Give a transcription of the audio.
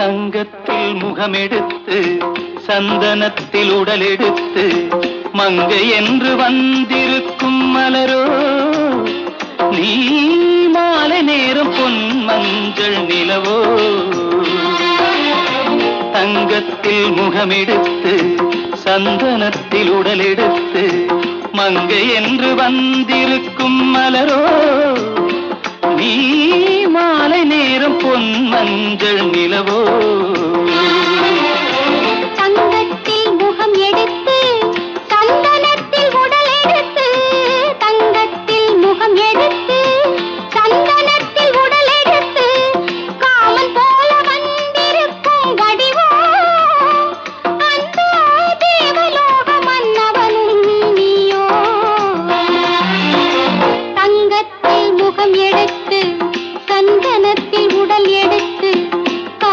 தங்கத்தில் முகமெடுத்து சந்தனத்தில் உடலெடுத்து மங்கை என்று வந்திருக்கும் மலரோ நீ மாலை நேரம் பொன் மஞ்சள் நிலவோ தங்கத்தில் முகமெடுத்து சந்தனத்தில் உடலெடுத்து மங்கை என்று வந்திருக்கும் மலரோ நீ மாலை நேரம் பொன் மஞ்சள் நிலவோ